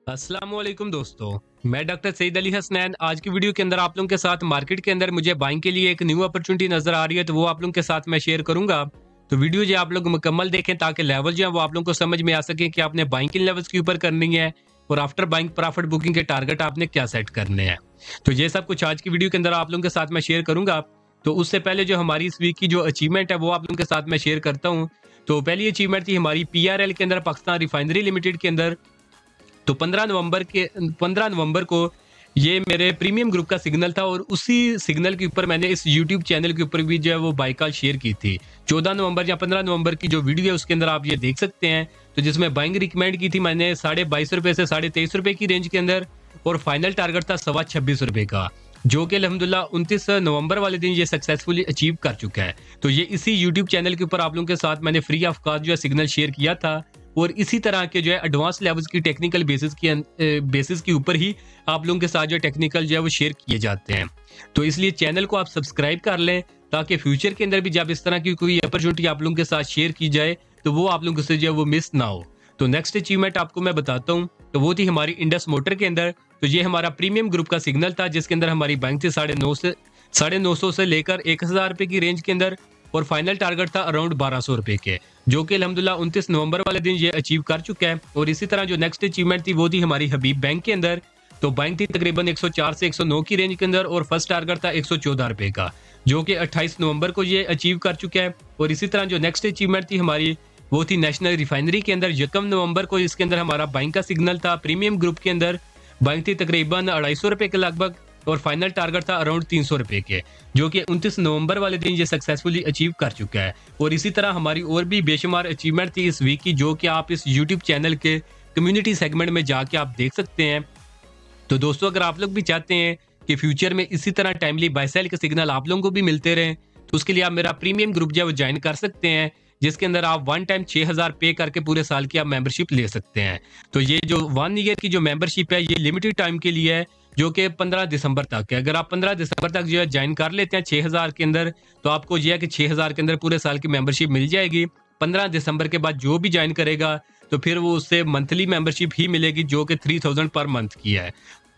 अस्सलाम वालेकुम दोस्तों, मैं डॉक्टर सईद अली हसनैन। आज की वीडियो के अंदर आप लोगों के साथ मार्केट के अंदर मुझे बाइंग के लिए एक न्यू अपॉर्चुनिटी नजर आ रही है, तो वो आप लोगों के साथ मैं शेयर करूंगा। तो वीडियो जो आप लोग मुकम्मल देखें ताकि लेवल जो है वो आप लोगों को समझ में आ सके कि आपने बाइंग किन लेवल्स के ऊपर करनी है और आफ्टर बाइंग प्रॉफिट बुकिंग के टारगेट आपने क्या सेट करने हैं। तो ये सब कुछ आज की वीडियो के अंदर आप लोगों के साथ मैं शेयर करूंगा। तो उससे पहले जो हमारी इस वीक की जो अचीवमेंट है वो आप लोगों के साथ मैं शेयर करता हूँ। तो पहली अचीवमेंट थी हमारी PRL के अंदर, पाकिस्तान रिफाइनरी लिमिटेड के अंदर। तो 15 नवंबर को ये मेरे प्रीमियम ग्रुप का सिग्नल था और उसी सिग्नल के ऊपर मैंने इस यूट्यूब चैनल के ऊपर भी जो है वो बाई कॉल शेयर की थी। 14 नवंबर या 15 नवंबर की जो वीडियो है उसके अंदर आप ये देख सकते हैं। तो जिसमें बाइंग रिकमेंड की थी मैंने 22.5 रुपए से 23.5 रुपए की रेंज के अंदर, और फाइनल टारगेट था 26.25 रुपए का, जो कि अल्हम्दुलिल्लाह 29 नवंबर वाले दिन ये सक्सेसफुली अचीव कर चुका है। तो ये इसी यूट्यूब चैनल के ऊपर आप लोगों के साथ मैंने फ्री ऑफ कॉस्ट जो है सिग्नल शेयर किया था, और इसी तरह के जो है एडवांस लेवल्स की टेक्निकल बेसिस के ऊपर ही आप लोगों के साथ जो टेक्निकल जो है वो शेयर किए जाते हैं। तो इसलिए चैनल को आप सब्सक्राइब कर लें ताकि फ्यूचर के अंदर भी जब इस तरह की कोई अपॉर्चुनिटी आप लोगों के साथ शेयर की जाए तो वो आप लोगों से जो है वो मिस ना हो। तो नेक्स्ट अचीवमेंट आपको मैं बताता हूँ, तो वो थी हमारी इंडस मोटर के अंदर। तो ये हमारा प्रीमियम ग्रुप का सिग्नल था जिसके अंदर हमारी बैंक थी 950 से लेकर 1000 रुपए की रेंज के अंदर, और फाइनल टारगेट था अराउंड 1200 रुपए के, जो कि अल्हम्दुलिल्लाह 29 नवंबर वाले दिन ये अचीव कर चुका है। और इसी तरह जो नेक्स्ट अचीवमेंट थी वो थी हमारी हबीब बैंक के अंदर। तो बैंक थी तकरीबन 104 से 109 की रेंज के अंदर, और फर्स्ट टारगेट था 114 रुपए का, जो कि 28 नवंबर को ये अचीव कर चुका है। और इसी तरह जो नेक्स्ट अचीवमेंट थी हमारी वो थी नेशनल रिफाइनरी के अंदर। 1 नवंबर को इसके अंदर हमारा बैंक का सिग्नल था प्रीमियम ग्रुप के अंदर। बैंक थी तकरीबन 250 रुपए के लगभग, और फाइनल टारगेट था अराउंड 300 रुपए के, जो कि 29 नवंबर वाले दिन ये सक्सेसफुली अचीव कर चुका है। और इसी तरह हमारी और भी बेशुमार अचीवमेंट थी इस वीक की, जो कि आप इस यूट्यूब चैनल के कम्युनिटी सेगमेंट में जाके आप देख सकते हैं। तो दोस्तों, अगर आप लोग भी चाहते हैं कि फ्यूचर में इसी तरह टाइमली बाय सेल के सिग्नल आप लोगों को भी मिलते रहें, तो उसके लिए आप मेरा प्रीमियम ग्रुप जो है वो ज्वाइन कर सकते हैं, जिसके अंदर आप वन टाइम 6000 पे करके पूरे साल की आप मेंबरशिप ले सकते हैं। तो ये जो 1 ईयर की जो मेंबरशिप है ये लिमिटेड टाइम के लिए है, जो कि 15 दिसंबर तक है। अगर आप 15 दिसंबर तक जो है ज्वाइन कर लेते हैं 6000 के अंदर, तो आपको यह है कि 6000 के अंदर पूरे साल की मेंबरशिप मिल जाएगी। 15 दिसंबर के बाद जो भी ज्वाइन करेगा तो फिर वो उससे मंथली मेंबरशिप ही मिलेगी, जो कि 3000 पर मंथ की है।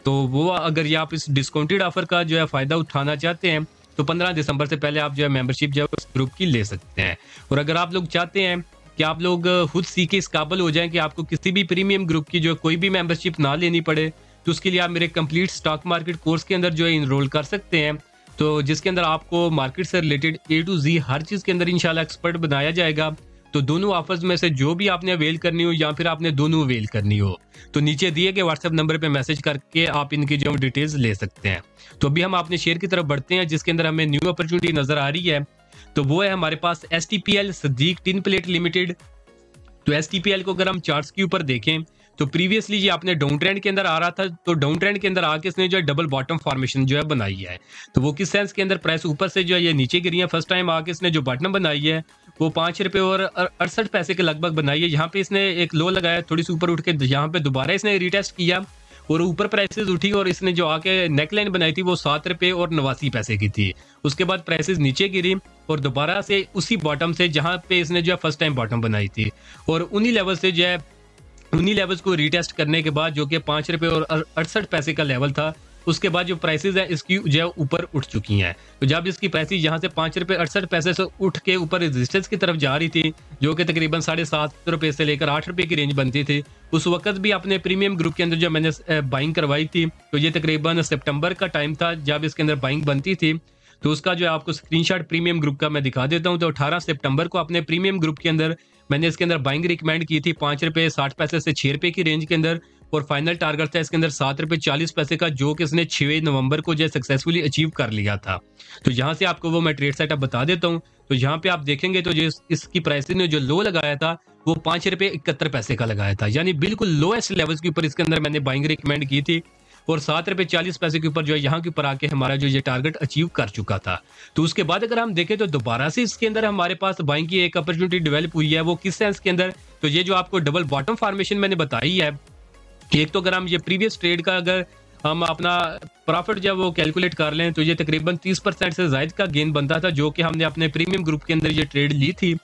तो वो अगर ये आप इस डिस्काउंटेड ऑफर का जो है फायदा उठाना चाहते हैं तो 15 दिसंबर से पहले आप जो है मेंबरशिप जो है उस ग्रुप की ले सकते हैं। और अगर आप लोग चाहते हैं कि आप लोग खुद सीखे इस काबिल हो जाएं कि आपको किसी भी प्रीमियम ग्रुप की जो कोई भी मेंबरशिप ना लेनी पड़े, तो उसके लिए आप मेरे कंप्लीट स्टॉक मार्केट कोर्स के अंदर जो है इनरोल कर सकते हैं। तो जिसके अंदर आपको मार्केट से रिलेटेड A to Z हर चीज़ के अंदर इंशाल्लाह एक्सपर्ट बनाया जाएगा। तो दोनों ऑफर्स में से जो भी आपने अवेल करनी हो या फिर आपने दोनों अवेल करनी हो, तो नीचे दिए गए व्हाट्सएप नंबर पे मैसेज करके आप इनकी जो डिटेल्स ले सकते हैं। तो अभी हम अपने शेयर की तरफ बढ़ते हैं, जिसके अंदर हमें न्यू अपॉर्चुनिटी नजर आ रही है। तो वो है हमारे पास STPL Sadiq tin plate limited. तो STPL को अगर हम चार्ट्स के ऊपर देखें तो प्रीवियसली ये आपने डाउन ट्रेंड के अंदर आ रहा था, तो डाउन ट्रेंड के अंदर आके इसने जो है डबल बॉटम फॉर्मेशन जो है बनाई है। तो वो किस सेंस के अंदर, प्राइस ऊपर से जो है ये नीचे गिरी है। फर्स्ट टाइम आके इसने जो बॉटम बनाई है वो 5 रुपए और 68 पैसे के लगभग बनाई है। यहाँ पे इसने एक लो लगाया, थोड़ी सी ऊपर उठ के यहाँ पे दोबारा इसने रीटेस्ट किया और ऊपर प्राइसेस उठी, और इसने जो आके नेकलाइन बनाई थी वो 7 रुपए और 89 पैसे की थी। उसके बाद प्राइसेस नीचे गिरी और दोबारा से उसी बॉटम से जहाँ पे इसने जो है फर्स्ट टाइम बॉटम बनाई थी, और उन्हीं लेवल से जो है उन्हीं लेवल्स को रीटेस्ट करने के बाद जो कि 5 रुपए और 68 पैसे का लेवल था, उसके बाद जो प्राइसेस है इसकी जो है ऊपर उठ चुकी हैं। तो जब इसकी प्राइसेस यहाँ से 5 रुपए 68 पैसे से उठ के ऊपर रेजिस्टेंस की तरफ जा रही थी, जो कि तकरीबन 7.5 रुपए से लेकर 8 रुपए की रेंज बनती थी, उस वक्त भी अपने प्रीमियम ग्रुप के अंदर जो मैंने बाइंग करवाई थी, तो ये तकरीबन सितंबर का टाइम था जब इसके अंदर बाइंग बनती थी। तो उसका जो है आपको स्क्रीनशॉट प्रीमियम ग्रुप का मैं दिखा देता हूँ। तो 18 सितंबर को अपने प्रीमियम ग्रुप के अंदर मैंने इसके अंदर बाइंग रिकमेंड की थी 5 रुपए 60 पैसे से 6 रुपए की रेंज के अंदर, और फाइनल टारगेट था इसके अंदर 7 रुपए 40 पैसे का, जो कि इसने 6 नवंबर को जो सक्सेसफुली अचीव कर लिया था। तो यहाँ से आपको वो मैं ट्रेड सेटअप बता देता हूँ। तो यहाँ पे आप देखेंगे तो जो इसकी प्राइस ने जो लो लगाया था वो 5 रुपए 71 पैसे का लगाया था, यानी बिल्कुल लोएस्ट लेवल्स के ऊपर इसके अंदर मैंने बाइंग रिकमेंड की थी, और 7 रुपए 40 पैसे के ऊपर जो है यहाँ के ऊपर आके हमारा जो ये टारगेट अचीव कर चुका था। तो उसके बाद अगर हम देखें तो दोबारा से इसके अंदर हमारे पास बाइंग की एक अपॉर्चुनिटी डेवलप हुई है। वो किस सेंस के अंदर, तो ये जो आपको डबल बॉटम फॉर्मेशन मैंने बताई है, एक तो अगर हम ये प्रीवियस ट्रेड का अगर हम अपना प्रॉफिट जब वो कैलकुलेट कर लें तो ये तकरीबन 30% से ज्यादा का गेन बनता था, जो कि हमने अपने प्रीमियम ग्रुप के अंदर ये ट्रेड ली थी।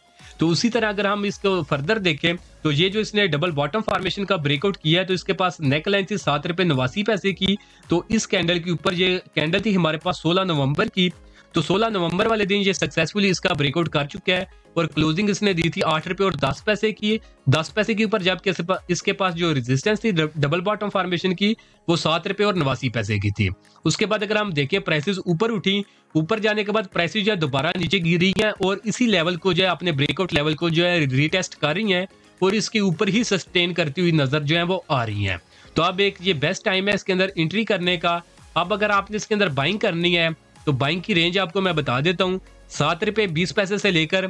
तो उसी तरह अगर हम इसको फर्दर देखें तो ये जो इसने डबल बॉटम फॉर्मेशन का ब्रेकआउट किया है, तो इसके पास नेक लाइन थी 7 रुपए 89 पैसे की। तो इस कैंडल के ऊपर ये कैंडल थी हमारे पास 16 नवंबर की। तो 16 नवंबर वाले दिन ये सक्सेसफुली इसका ब्रेकआउट कर चुका है और क्लोजिंग इसने दी थी 8 रुपए 10 पैसे की। 10 पैसे के ऊपर जबकि इसके पास जो रेजिस्टेंस थी डबल बॉटम फॉर्मेशन की वो 7 रुपए 89 पैसे की थी। उसके बाद अगर हम देखें प्राइसेस ऊपर उठी, ऊपर जाने के बाद प्राइसेस जो है दोबारा नीचे गिरी हैं और इसी लेवल को जो है अपने ब्रेकआउट लेवल को जो है रीटेस्ट कर रही हैं और इसके ऊपर ही सस्टेन करती हुई नजर जो है वो आ रही हैं। तो अब एक ये बेस्ट टाइम है इसके अंदर एंट्री करने का। अब अगर आपने इसके अंदर बाइंग करनी है तो बाइंग की रेंज आपको मैं बता देता हूँ, 7 रुपए 20 पैसे से लेकर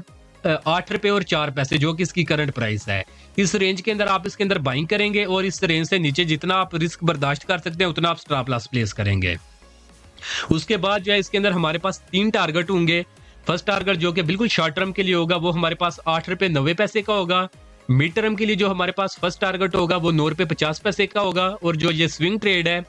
8 रुपए 4 पैसे जो कि इसकी करंट प्राइस है। इस रेंज के अंदर आप इसके अंदर बाइंग करेंगे और इस रेंज से नीचे जितना आप रिस्क बर्दाश्त कर सकते हैं उतना आप स्टॉप लॉस प्लेस करेंगे। उसके बाद जो है इसके अंदर हमारे पास 3 टारगेट होंगे। फर्स्ट टारगेट जो कि बिल्कुल शॉर्ट टर्म के लिए होगा वो हमारे पास 8 रुपए 90 पैसे का होगा। मिड टर्म के लिए जो हमारे पास फर्स्ट टारगेट होगा वो 9 रुपए 50 पैसे का होगा। और जो ये स्विंग ट्रेड है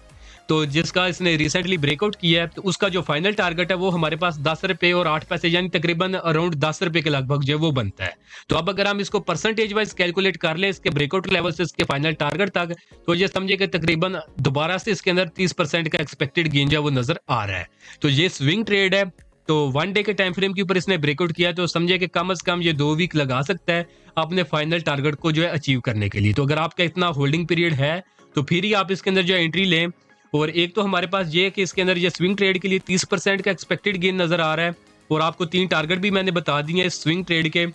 तो जिसका इसने रिसेंटली ब्रेकआउट किया है तो उसका जो फाइनल टारगेट है वो हमारे पास 10 रुपए 8 पैसे यानी तकरीबन अराउंड 10 रुपए के लगभग जो वो बनता है। तो अब अगर हम इसको परसेंटेज वाइज कैलकुलेट कर लें इसके ब्रेकआउट लेवल से इसके फाइनल टारगेट तक, तो ये समझिए कि तकरीबन दोबारा से इसके अंदर 30% का एक्सपेक्टेड गेन जो वो नजर आ रहा है। तो ये स्विंग ट्रेड है। तो 1 डे के टाइम फ्रेम के ऊपर इसने ब्रेकआउट किया तो समझिए कि कम से कम ये 2 वीक लगा सकता है अपने फाइनल टारगेट को जो है अचीव करने के लिए। तो अगर आपका इतना होल्डिंग पीरियड है तो फिर ही आप इसके अंदर जो एंट्री लें। और एक तो हमारे पास ये है कि इसके अंदर ये स्विंग ट्रेड के लिए 30% का एक्सपेक्टेड गेन नजर आ रहा है और आपको 3 टारगेट भी मैंने बता दिए हैं स्विंग ट्रेड के।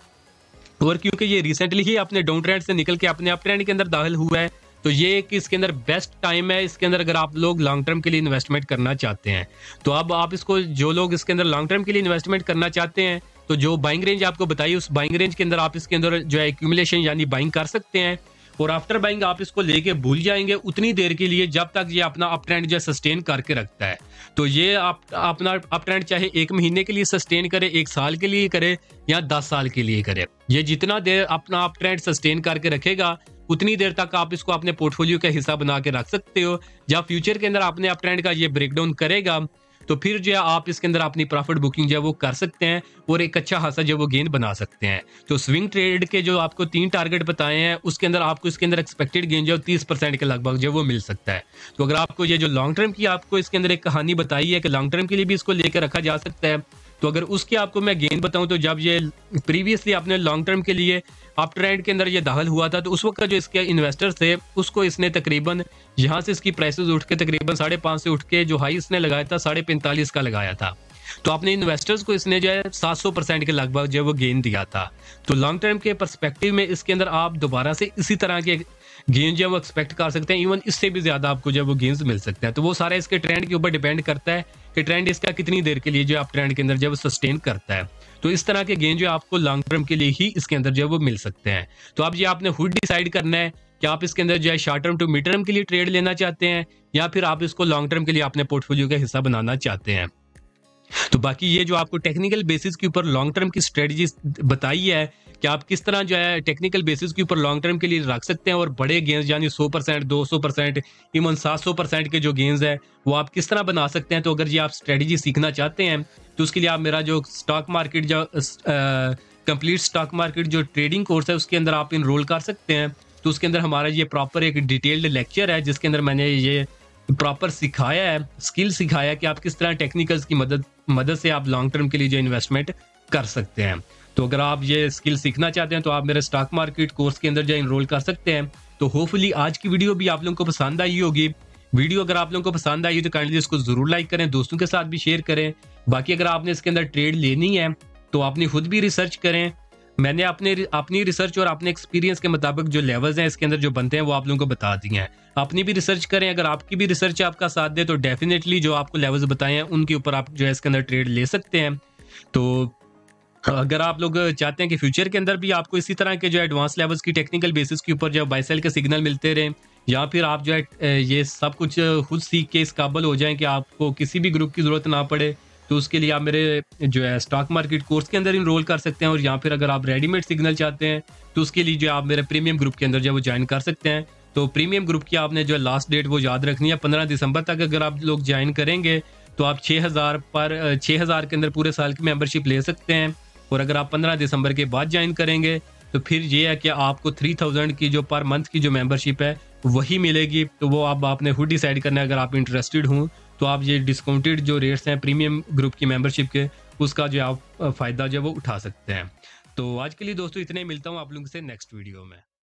और क्योंकि ये रिसेंटली ही अपने डाउन ट्रेंड से निकल के अपने अप ट्रेंड के अंदर दाखिल हुआ है तो ये कि इसके अंदर बेस्ट टाइम है इसके अंदर अगर आप लोग लॉन्ग टर्म के लिए इन्वेस्टमेंट करना चाहते हैं। तो अब आप इसको जो लोग इसके अंदर लॉन्ग टर्म के लिए इन्वेस्टमेंट करना चाहते हैं तो जो बाइंग रेंज आपको बताइए उस बाइंग रेंज के अंदर आप इसके अंदर जो है एक्यूमुलेशन यानी बाइंग कर सकते हैं। और आफ्टर बाइंग आप इसको लेके भूल जाएंगे उतनी देर के लिए जब तक ये अपना अप ट्रेंड जो सस्टेन करके रखता है। तो ये आप अपना अप ट्रेंड चाहे 1 महीने के लिए सस्टेन करे, 1 साल के लिए करे या 10 साल के लिए करे, ये जितना देर अपना अप ट्रेंड सस्टेन करके रखेगा उतनी देर तक आप इसको अपने पोर्टफोलियो का हिस्सा बना के रख सकते हो। जब फ्यूचर के अंदर अपने अप ट्रेंड का ये ब्रेकडाउन करेगा तो फिर जो है आप इसके अंदर अपनी प्रॉफिट बुकिंग जो है वो कर सकते हैं और एक अच्छा खासा जो वो गेन बना सकते हैं। तो स्विंग ट्रेड के जो आपको 3 टारगेट बताए हैं उसके अंदर आपको इसके अंदर एक्सपेक्टेड गेन जो 30% के लगभग जो वो मिल सकता है। तो अगर आपको ये जो लॉन्ग टर्म की आपको इसके अंदर एक कहानी बताई है कि लॉन्ग टर्म के लिए भी इसको लेकर रखा जा सकता है, तो अगर उसके आपको मैं गेन बताऊं तो जब ये प्रीवियसली अपने लॉन्ग टर्म के लिए अप ट्रेंड के अंदर ये दाखिल हुआ था तो उस वक्त का जो इसके इन्वेस्टर्स थे उसको इसने तकरीबन यहाँ से इसकी प्राइसेस उठ के तकरीबन 5.5 से उठ के जो हाई इसने लगाया था 45.5 का लगाया था। तो अपने इन्वेस्टर्स को इसने जो है 700% के लगभग जो वो गेन दिया था। तो लॉन्ग टर्म के पर्सपेक्टिव में इसके अंदर आप दोबारा से इसी तरह के गेन जो है वो एक्सपेक्ट कर सकते हैं, इवन इससे भी ज्यादा आपको जो वो गेन्स मिल सकते हैं। तो वो सारा इसके ट्रेंड के ऊपर डिपेंड करता है कि ट्रेंड इसका कितनी देर के लिए जो आप ट्रेंड के अंदर जो सस्टेन करता है। तो इस तरह के गेन जो आपको लॉन्ग टर्म के लिए ही इसके अंदर जो वो मिल सकते हैं। तो अब ये आपने खुद डिसाइड करना है कि आप इसके अंदर जो है short term to mid term के लिए ट्रेड लेना चाहते हैं या फिर आप इसको लॉन्ग टर्म के लिए अपने पोर्टफोलियो का हिस्सा बनाना चाहते हैं। तो बाकी ये जो आपको टेक्निकल बेसिस के ऊपर लॉन्ग टर्म की स्ट्रेटजी बताई है कि आप किस तरह जो है टेक्निकल बेसिस के ऊपर लॉन्ग टर्म के लिए रख सकते हैं और बड़े गेंस यानी 100%, 200%, इवन 700% के जो गेंस है वो आप किस तरह बना सकते हैं। तो अगर ये आप स्ट्रेटजी सीखना चाहते हैं तो उसके लिए आप मेरा जो स्टॉक मार्केट जो कंप्लीट स्टॉक मार्केट जो ट्रेडिंग कोर्स है उसके अंदर आप इनरोल कर सकते हैं। तो उसके अंदर हमारा ये प्रॉपर एक डिटेल्ड लेक्चर है जिसके अंदर मैंने ये प्रॉपर सिखाया है, स्किल सिखाया है कि आप किस तरह टेक्निकल्स की मदद से आप लॉन्ग टर्म के लिए जो इन्वेस्टमेंट कर सकते हैं। तो अगर आप ये स्किल सीखना चाहते हैं तो आप मेरे स्टॉक मार्केट कोर्स के अंदर जो इनरोल कर सकते हैं। तो होपफुली आज की वीडियो भी आप लोगों को पसंद आई होगी। वीडियो अगर आप लोगों को पसंद आई तो काइंडली इसको जरूर लाइक करें, दोस्तों के साथ भी शेयर करें। बाकी अगर आपने इसके अंदर ट्रेड लेनी है तो आपने खुद भी रिसर्च करें। मैंने अपनी रिसर्च और अपने एक्सपीरियंस के मुताबिक जो लेवल्स हैं इसके अंदर जो बनते हैं वो आप लोगों को बता दिए हैं। अपनी भी रिसर्च करें, अगर आपकी भी रिसर्च आपका साथ दे तो डेफिनेटली जो आपको लेवल्स बताए हैं उनके ऊपर आप जो है इसके अंदर ट्रेड ले सकते हैं। तो अगर आप लोग चाहते हैं कि फ्यूचर के अंदर भी आपको इसी तरह के जो एडवांस लेवल्स की टेक्निकल बेसिस के ऊपर जो बाय सेल के सिग्नल मिलते रहे या फिर आप जो है ये सब कुछ खुद सीख के इस काबिल हो जाएं कि आपको किसी भी ग्रुप की जरूरत ना पड़े, तो उसके लिए आप मेरे जो है स्टॉक मार्केट कोर्स के अंदर इनरोल कर सकते हैं। और या फिर अगर आप रेडीमेड सिग्नल चाहते हैं तो उसके लिए जो आप मेरे प्रीमियम ग्रुप के अंदर जो वो ज्वाइन कर सकते हैं। तो प्रीमियम ग्रुप की आपने जो लास्ट डेट वो याद रखनी है 15 दिसंबर तक। अगर आप लोग ज्वाइन करेंगे तो आप 6,000 के अंदर पूरे साल की मेंबरशिप ले सकते हैं और अगर आप 15 दिसंबर के बाद ज्वाइन करेंगे तो फिर ये है कि आपको 3000 की जो पर मंथ की जो मेंबरशिप है वही मिलेगी। तो वो अब आपने खुद डिसाइड करना है। अगर आप इंटरेस्टेड हों तो आप ये डिस्काउंटेड जो रेट्स हैं प्रीमियम ग्रुप की मेंबरशिप के, उसका जो आप फ़ायदा जो है वो उठा सकते हैं। तो आज के लिए दोस्तों इतने, मिलता हूँ आप लोगों से नेक्स्ट वीडियो में।